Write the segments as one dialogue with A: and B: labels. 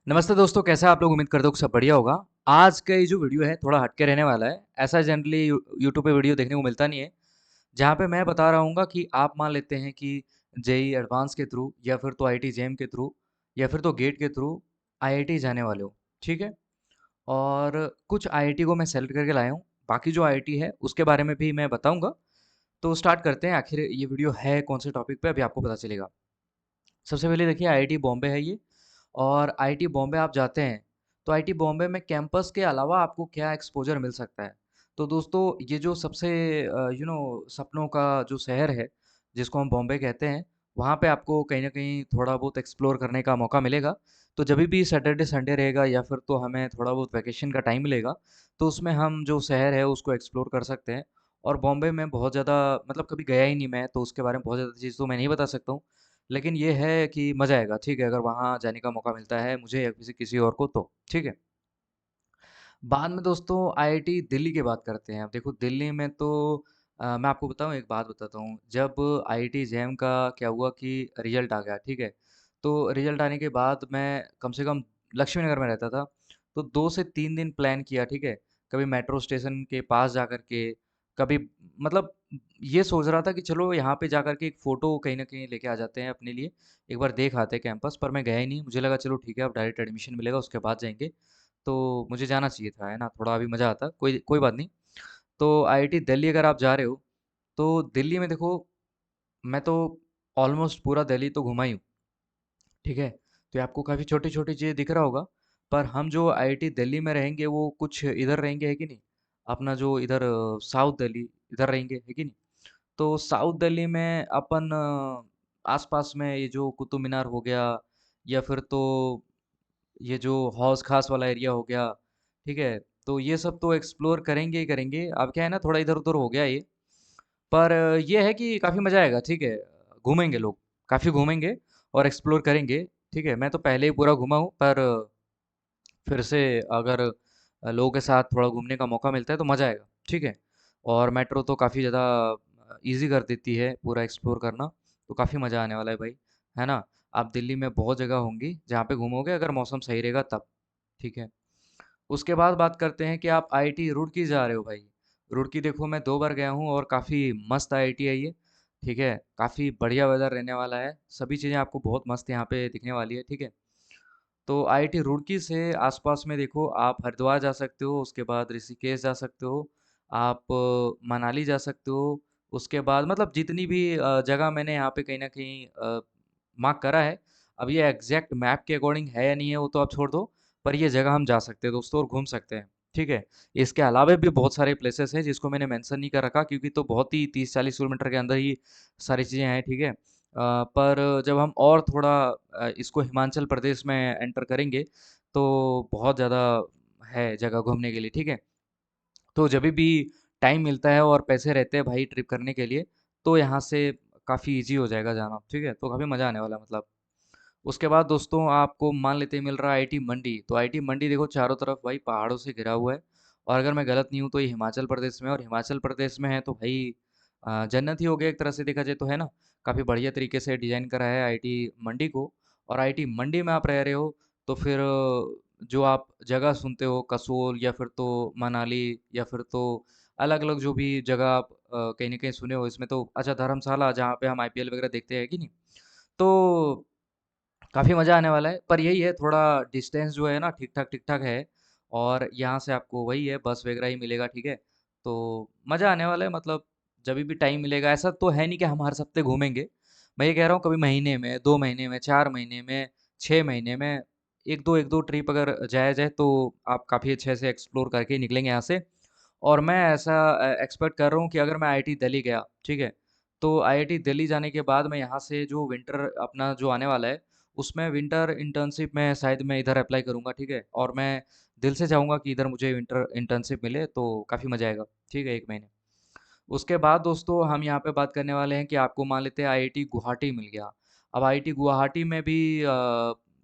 A: नमस्ते दोस्तों, कैसे हैं आप लोग? उम्मीद करता हूँ कि सब बढ़िया होगा। आज का ये जो वीडियो है थोड़ा हटके रहने वाला है। ऐसा जनरली यूट्यूब पे वीडियो देखने को मिलता नहीं है, जहाँ पे मैं बता रहा हूँगा कि आप मान लेते हैं कि जेईई एडवांस के थ्रू या फिर तो आईआईटी जेईई के थ्रू या फिर तो गेट के थ्रू आईआईटी जाने वाले हो, ठीक है? और कुछ आईआईटी को मैं सेलेक्ट करके लाया हूँ, बाकी जो आईआईटी है उसके बारे में भी मैं बताऊँगा। तो स्टार्ट करते हैं, आखिर ये वीडियो है कौन से टॉपिक पे अभी आपको पता चलेगा। सबसे पहले देखिए आईआईटी बॉम्बे है ये। और आईआईटी बॉम्बे आप जाते हैं तो आईआईटी बॉम्बे में कैंपस के अलावा आपको क्या एक्सपोजर मिल सकता है। तो दोस्तों ये जो सबसे सपनों का जो शहर है जिसको हम बॉम्बे कहते हैं, वहाँ पे आपको कहीं ना कहीं थोड़ा बहुत एक्सप्लोर करने का मौका मिलेगा। तो जब भी सैटरडे संडे रहेगा या फिर तो हमें थोड़ा बहुत वैकेशन का टाइम मिलेगा, तो उसमें हम जो शहर है उसको एक्सप्लोर कर सकते हैं। और बॉम्बे में बहुत ज़्यादा मतलब कभी गया ही नहीं मैं, तो उसके बारे में बहुत ज़्यादा चीज़ तो मैं नहीं बता सकता हूँ। लेकिन ये है कि मज़ा आएगा, ठीक है? अगर वहाँ जाने का मौका मिलता है मुझे या किसी किसी और को तो, ठीक है? बाद में दोस्तों आईआईटी दिल्ली की बात करते हैं। अब देखो दिल्ली में तो मैं आपको बताऊँ एक बात बताता हूँ। जब आईआईटी जैम का क्या हुआ कि रिज़ल्ट आ गया, ठीक है? तो रिज़ल्ट आने के बाद मैं कम से कम लक्ष्मी नगर में रहता था, तो 2 से 3 दिन प्लान किया, ठीक है? कभी मेट्रो स्टेशन के पास जा कर के, कभी मतलब ये सोच रहा था कि चलो यहाँ पे जा कर के एक फ़ोटो कहीं न कहीं लेके आ जाते हैं अपने लिए, एक बार देख आते हैं कैंपस। पर मैं गया ही नहीं, मुझे लगा चलो ठीक है अब डायरेक्ट एडमिशन मिलेगा उसके बाद जाएँगे। तो मुझे जाना चाहिए था, है ना? थोड़ा अभी मज़ा आता। कोई कोई बात नहीं। तो आईआईटी दिल्ली अगर आप जा रहे हो, तो दिल्ली में देखो मैं तो ऑलमोस्ट पूरा दिल्ली तो घुमा ही हूँ, ठीक है? तो ये आपको काफ़ी छोटी-छोटी चीज़ें दिख रहा होगा, पर हम जो आईआईटी दिल्ली में रहेंगे वो कुछ इधर रहेंगे, है कि नहीं? अपना जो इधर साउथ दिल्ली इधर रहेंगे, है कि नहीं? तो साउथ दिल्ली में अपन आस-पास में ये जो कुतुब मीनार हो गया या फिर तो ये जो हौस खास वाला एरिया हो गया, ठीक है? तो ये सब तो एक्सप्लोर करेंगे ही करेंगे। अब क्या है ना थोड़ा इधर-उधर हो गया ये, पर ये है कि काफ़ी मज़ा आएगा, ठीक है? घूमेंगे लोग, काफ़ी घूमेंगे और एक्सप्लोर करेंगे, ठीक है? मैं तो पहले ही पूरा घूमा हूँ, पर फिर से अगर लोगों के साथ थोड़ा घूमने का मौका मिलता है तो मज़ा आएगा, ठीक है? और मेट्रो तो काफ़ी ज़्यादा ईज़ी कर देती है पूरा एक्सप्लोर करना, तो काफ़ी मज़ा आने वाला है भाई, है ना? आप दिल्ली में बहुत जगह होंगी जहाँ पे घूमोगे अगर मौसम सही रहेगा तब, ठीक है? उसके बाद बात करते हैं कि आप आईआईटी रुड़की जा रहे हो भाई। रुड़की देखो मैं 2 बार गया हूँ और काफ़ी मस्त आईआईटी है ये, ठीक है? काफ़ी बढ़िया वेदर रहने वाला है, सभी चीज़ें आपको बहुत मस्त यहाँ पे दिखने वाली है, ठीक है? तो आईआईटी रुड़की से आसपास में देखो आप हरिद्वार जा सकते हो, उसके बाद ऋषिकेश जा सकते हो, आप मनाली जा सकते हो, उसके बाद मतलब जितनी भी जगह मैंने यहाँ पे कहीं न कहीं मार्क करा है। अब ये एग्ज़ैक्ट मैप के अकॉर्डिंग है या नहीं है वो तो आप छोड़ दो, पर ये जगह हम जा सकते हैं दोस्तों और घूम सकते हैं, ठीक है? इसके अलावा भी बहुत सारे प्लेसेस हैं जिसको मैंने मेंशन नहीं कर रखा क्योंकि तो बहुत ही 30-40 किलोमीटर के अंदर ही सारी चीज़ें हैं, ठीक है? पर जब हम और थोड़ा इसको हिमाचल प्रदेश में एंटर करेंगे, तो बहुत ज़्यादा है जगह घूमने के लिए, ठीक है? तो जभी भी टाइम मिलता है और पैसे रहते हैं भाई ट्रिप करने के लिए, तो यहाँ से काफ़ी ईज़ी हो जाएगा जाना, ठीक है? तो काफ़ी मज़ा आने वाला है मतलब। उसके बाद दोस्तों आपको मान लेते हैं मिल रहा है आईआईटी मंडी, तो आईआईटी मंडी देखो चारों तरफ भाई पहाड़ों से घिरा हुआ है और अगर मैं गलत नहीं हूँ तो ये हिमाचल प्रदेश में है और हिमाचल प्रदेश में है तो भाई जन्नत ही हो गया एक तरह से देखा जाए तो, है ना? काफ़ी बढ़िया तरीके से डिज़ाइन करा है आईआईटी मंडी को। और आईआईटी मंडी में आप रह रहे हो तो फिर जो आप जगह सुनते हो कसोल या फिर तो मनाली या फिर तो अलग-अलग जो भी जगह आप कहीं न कहीं सुने हो इसमें तो अच्छा धर्मशाला जहाँ पे हम आईपीएल वगैरह देखते हैं कि नहीं? तो काफ़ी मज़ा आने वाला है, पर यही है थोड़ा डिस्टेंस जो है ना ठीक-ठाक है और यहाँ से आपको वही है बस वगैरह ही मिलेगा, ठीक है? तो मज़ा आने वाला है मतलब जभी भी टाइम मिलेगा ऐसा तो है नहीं कि हम हर हफ्ते घूमेंगे। मैं ये कह रहा हूँ कभी महीने में, 2 महीने में, 4 महीने में, 6 महीने में 1-2 ट्रिप अगर जाया जाए तो आप काफ़ी अच्छे से एक्सप्लोर करके ही निकलेंगे यहाँ से। और मैं ऐसा एक्सपेक्ट कर रहा हूँ कि अगर मैं आईआईटी दिल्ली गया, ठीक है? तो आईआईटी दिल्ली जाने के बाद मैं यहाँ से जो विंटर अपना जो आने वाला है, उसमें विंटर इंटर्नशिप में शायद मैं इधर अप्लाई करूँगा, ठीक है? और मैं दिल से चाहूँगा कि इधर मुझे विंटर इंटर्नशिप मिले तो काफ़ी मज़ा आएगा, ठीक है? 1 महीने। उसके बाद दोस्तों हम यहाँ पे बात करने वाले हैं कि आपको मान लेते हैं आईआईटी गुवाहाटी मिल गया। अब आईआईटी गुवाहाटी में भी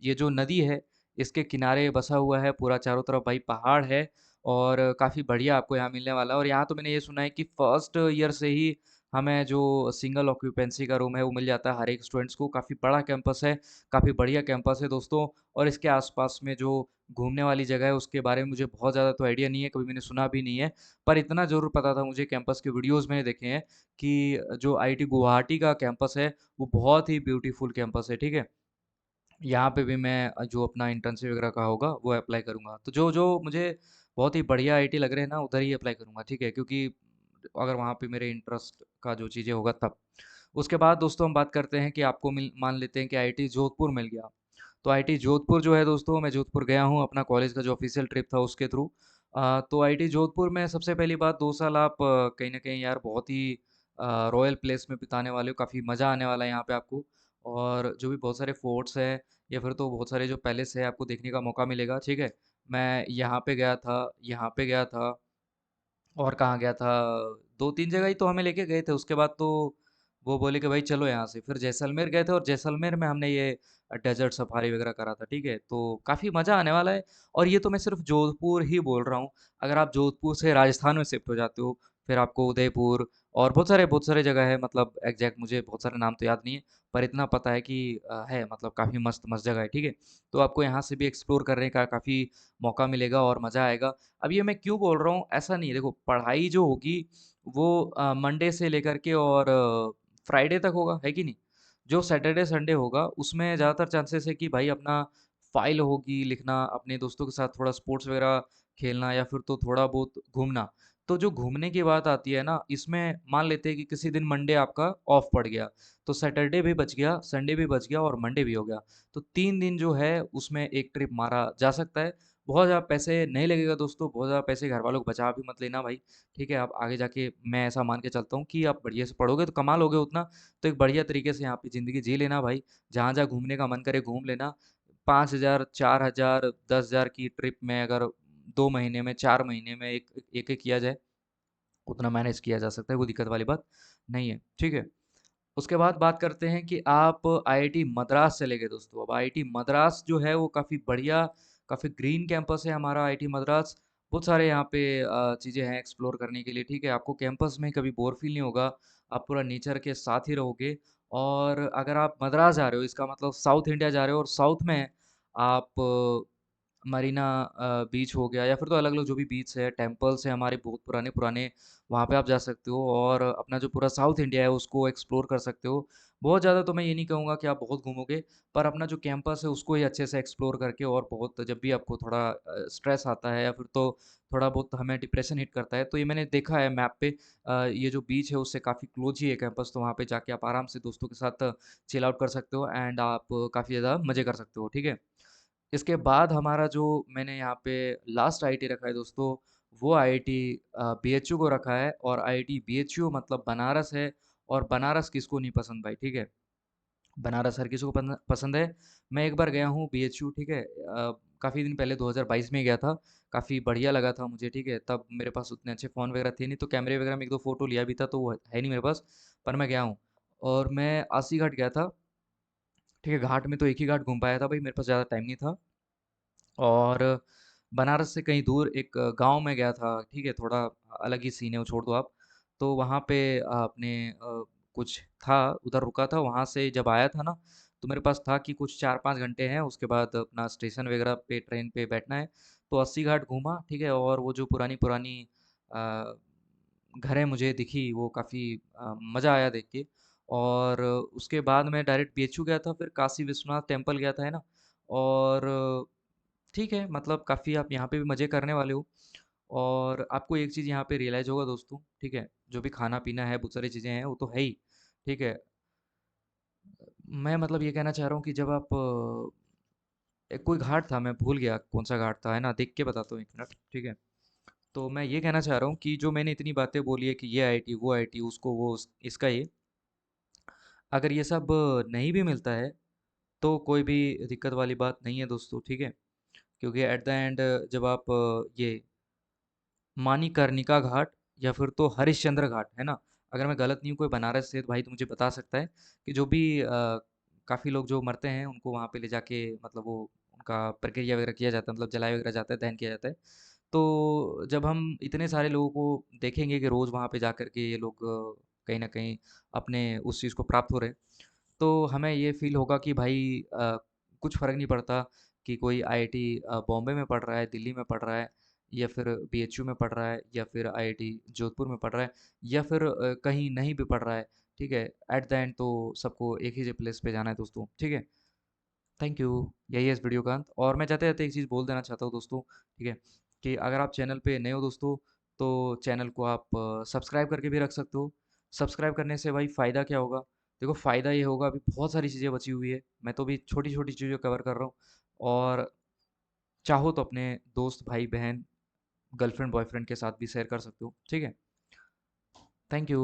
A: ये जो नदी है, इसके किनारे बसा हुआ है, पूरा चारों तरफ भाई पहाड़ है और काफ़ी बढ़िया आपको यहाँ मिलने वाला है और यहाँ तो मैंने ये सुना है कि फर्स्ट ईयर से ही हमें जो सिंगल ऑक्यूपेंसी का रूम है वो मिल जाता है हर एक स्टूडेंट्स को। काफ़ी बड़ा कैंपस है, काफ़ी बढ़िया कैंपस है दोस्तों। और इसके आसपास में जो घूमने वाली जगह है उसके बारे में मुझे बहुत ज़्यादा तो आइडिया नहीं है, कभी मैंने सुना भी नहीं है। पर इतना ज़रूर पता था मुझे, कैंपस के वीडियोज़ मैंने देखे हैं कि जो आईआईटी गुवाहाटी का कैंपस है वो बहुत ही ब्यूटीफुल कैंपस है, ठीक है? यहाँ पे भी मैं जो अपना इंटर्नशिप वगैरह का होगा वो अप्लाई करूँगा। तो जो जो मुझे बहुत ही बढ़िया आईआईटी लग रहे हैं ना उधर ही अप्लाई करूँगा, ठीक है? क्योंकि अगर वहाँ पे मेरे इंटरेस्ट का जो चीज़ें होगा तब। उसके बाद दोस्तों हम बात करते हैं कि आपको मिल मान लेते हैं कि आईआईटी जोधपुर मिल गया। तो आईआईटी जोधपुर जो है दोस्तों, मैं जोधपुर गया हूँ अपना कॉलेज का जो ऑफिशियल ट्रिप था उसके थ्रू। तो आईआईटी जोधपुर में सबसे पहली बात 2 साल आप कहीं न कहीं यार बहुत ही रॉयल प्लेस में बिताने वाले हो, काफ़ी मज़ा आने वाला है यहाँ पे आपको। और जो भी बहुत सारे फोर्ट्स हैं या फिर तो बहुत सारे जो पैलेस है आपको देखने का मौका मिलेगा, ठीक है? मैं यहाँ पे गया था, यहाँ पे गया था और कहाँ गया था, 2-3 जगह ही तो हमें लेके गए थे। उसके बाद तो वो बोले कि भाई चलो यहाँ से। फिर जैसलमेर गए थे और जैसलमेर में हमने ये डेज़र्ट सफारी वगैरह करा था, ठीक है? तो काफ़ी मज़ा आने वाला है। और ये तो मैं सिर्फ़ जोधपुर ही बोल रहा हूँ। अगर आप जोधपुर से राजस्थान में शिफ्ट हो जाते हो, फिर आपको उदयपुर और बहुत सारे जगह है, मतलब एग्ज़ैक्ट मुझे बहुत सारे नाम तो याद नहीं है, पर इतना पता है कि है मतलब काफ़ी मस्त-मस्त जगह है, ठीक है? तो आपको यहाँ से भी एक्सप्लोर करने का काफ़ी मौका मिलेगा और मज़ा आएगा। अब ये मैं क्यों बोल रहा हूँ, ऐसा नहीं है, देखो पढ़ाई जो होगी वो मंडे से लेकर के और फ्राइडे तक होगा, है कि नहीं? जो सैटरडे संडे होगा उसमें ज़्यादातर चांसेस है कि भाई अपना फाइल होगी लिखना, अपने दोस्तों के साथ थोड़ा स्पोर्ट्स वगैरह खेलना या फिर तो थोड़ा बहुत घूमना। तो जो घूमने की बात आती है ना, इसमें मान लेते हैं कि किसी दिन मंडे आपका ऑफ पड़ गया, तो सैटरडे भी बच गया, संडे भी बच गया और मंडे भी हो गया। तो 3 दिन जो है उसमें एक ट्रिप मारा जा सकता है। बहुत ज़्यादा पैसे नहीं लगेगा दोस्तों, बहुत ज़्यादा पैसे घरवालों को बचा भी मत लेना भाई, ठीक है? आप आगे जाके मैं ऐसा मान के चलता हूँ कि आप बढ़िया से पढ़ोगे तो कमा लोगे उतना, तो एक बढ़िया तरीके से यहाँ पे ज़िंदगी जी लेना भाई। जहाँ-जहाँ घूमने का मन करे घूम लेना। 5,000, 4,000, 10,000 की ट्रिप में अगर 2 महीने में, 4 महीने में एक-एक किया जाए, उतना मैनेज किया जा सकता है, कोई दिक्कत वाली बात नहीं है, ठीक है? उसके बाद बात करते हैं कि आप आईआईटी मद्रास चले गए दोस्तों। अब आईआईटी मद्रास जो है वो काफ़ी बढ़िया, काफ़ी ग्रीन कैंपस है हमारा आईआईटी मद्रास। बहुत सारे यहाँ पे चीज़ें हैं एक्सप्लोर करने के लिए, ठीक है? आपको कैंपस में कभी बोर फील नहीं होगा, आप पूरा नेचर के साथ ही रहोगे। और अगर आप मद्रास जा रहे हो इसका मतलब साउथ इंडिया जा रहे हो और साउथ में आप मरीना बीच हो गया या फिर तो अलग-अलग जो भी बीच है, टेम्पल्स हैं हमारे बहुत पुराने-पुराने, वहाँ पे आप जा सकते हो और अपना जो पूरा साउथ इंडिया है उसको एक्सप्लोर कर सकते हो। बहुत ज़्यादा तो मैं ये नहीं कहूँगा कि आप बहुत घूमोगे, पर अपना जो कैंपस है उसको ही अच्छे से एक्सप्लोर करके और बहुत जब भी आपको थोड़ा स्ट्रेस आता है या फिर तो थोड़ा बहुत हमें डिप्रेशन हिट करता है, तो ये मैंने देखा है मैप पे, ये जो बीच है उससे काफ़ी क्लोज ही है कैंपस, तो वहाँ पे जाके आप आराम से दोस्तों के साथ चिल आउट कर सकते हो एंड आप काफ़ी ज़्यादा मज़े कर सकते हो, ठीक है? इसके बाद हमारा जो मैंने यहाँ पे लास्ट आईआईटी रखा है दोस्तों, वो आईआईटी बीएचयू को रखा है और आईआईटी बीएचयू मतलब बनारस है। और बनारस किसको नहीं पसंद भाई, ठीक है? बनारस हर किसी को पसंद है। मैं एक बार गया हूँ बीएचयू, ठीक है? काफ़ी दिन पहले 2022 में गया था। काफ़ी बढ़िया लगा था मुझे, ठीक है? तब मेरे पास उतने अच्छे फ़ोन वगैरह थे नहीं, तो कैमरे वगैरह में 1-2 फ़ोटो लिया भी था, तो वो है नहीं मेरे पास, पर मैं गया हूँ। और मैं अस्सी घाट गया था, ठीक है? घाट में तो एक ही घाट घूम पाया था भाई, मेरे पास ज़्यादा टाइम नहीं था। और बनारस से कहीं दूर एक गाँव में गया था, ठीक है? थोड़ा अलग ही सीन है, वो छोड़ दो आप। तो वहाँ पे अपने कुछ था, उधर रुका था, वहाँ से जब आया था ना, तो मेरे पास था कि कुछ 4-5 घंटे हैं, उसके बाद अपना स्टेशन वगैरह पे ट्रेन पे बैठना है। तो अस्सी घाट घूमा, ठीक है? और वो जो पुरानी-पुरानी अ, घरें मुझे दिखी, वो काफ़ी मज़ा आया देख के। और उसके बाद मैं डायरेक्ट बीएचयू गया था, फिर काशी विश्वनाथ टेम्पल गया था, है ना? और ठीक है, मतलब काफ़ी आप यहाँ पे भी मज़े करने वाले हो। और आपको एक चीज़ यहाँ पे रियलाइज़ होगा दोस्तों, ठीक है? जो भी खाना-पीना है, बहुत सारी चीज़ें हैं, वो तो है ही, ठीक है? मैं मतलब ये कहना चाह रहा हूँ कि जब आप एक कोई घाट था, मैं भूल गया कौन-सा घाट था, है ना? देख के बताता हूँ 1 मिनट, ठीक है? तो मैं ये कहना चाह रहा हूँ कि जो मैंने इतनी बातें बोली है कि ये आईआईटी, वो आईआईटी, उसको वो, इसका ये, अगर ये सब नहीं भी मिलता है, तो कोई भी दिक्कत वाली बात नहीं है दोस्तों, ठीक है? क्योंकि एट द एंड जब आप ये मानिकर्णिका घाट या फिर तो हरिश्चंद्र घाट, है ना? अगर मैं गलत नहीं हूँ, कोई बनारस से भाई तो मुझे बता सकता है कि जो भी काफ़ी लोग जो मरते हैं उनको वहाँ पे ले जाके मतलब वो उनका प्रक्रिया वगैरह किया जाता है, मतलब जलाया वगैरह जाता है, दहन किया जाता है। तो जब हम इतने सारे लोगों को देखेंगे कि रोज़ वहाँ पे जा कर के ये लोग कहीं न कहीं अपने उस चीज़ को प्राप्त हो रहे हैं, तो हमें ये फ़ील होगा कि भाई कुछ फ़र्क नहीं पड़ता कि कोई आईआईटी बॉम्बे में पढ़ रहा है, दिल्ली में पढ़ रहा है या फिर बीएचयू में पढ़ रहा है या फिर आईआईटी जोधपुर में पढ़ रहा है या फिर कहीं नहीं भी पढ़ रहा है, ठीक है? एट द एंड तो सबको एक ही प्लेस पे जाना है दोस्तों, ठीक है? Thank you. यही है इस वीडियो का अंत और मैं जाते-जाते एक चीज़ बोल देना चाहता हूँ दोस्तों, ठीक है? कि अगर आप चैनल पे नए हो दोस्तों, तो चैनल को आप सब्सक्राइब करके भी रख सकते हो। सब्सक्राइब करने से भाई फ़ायदा क्या होगा? देखो फ़ायदा ये होगा अभी बहुत सारी चीज़ें बची हुई है। मैं तो अभी छोटी-छोटी चीज़ें कवर कर रहा हूँ और चाहो तो अपने दोस्त, भाई-बहन, गर्लफ्रेंड, बॉयफ्रेंड के साथ भी शेयर कर सकते हो, ठीक है? Thank you.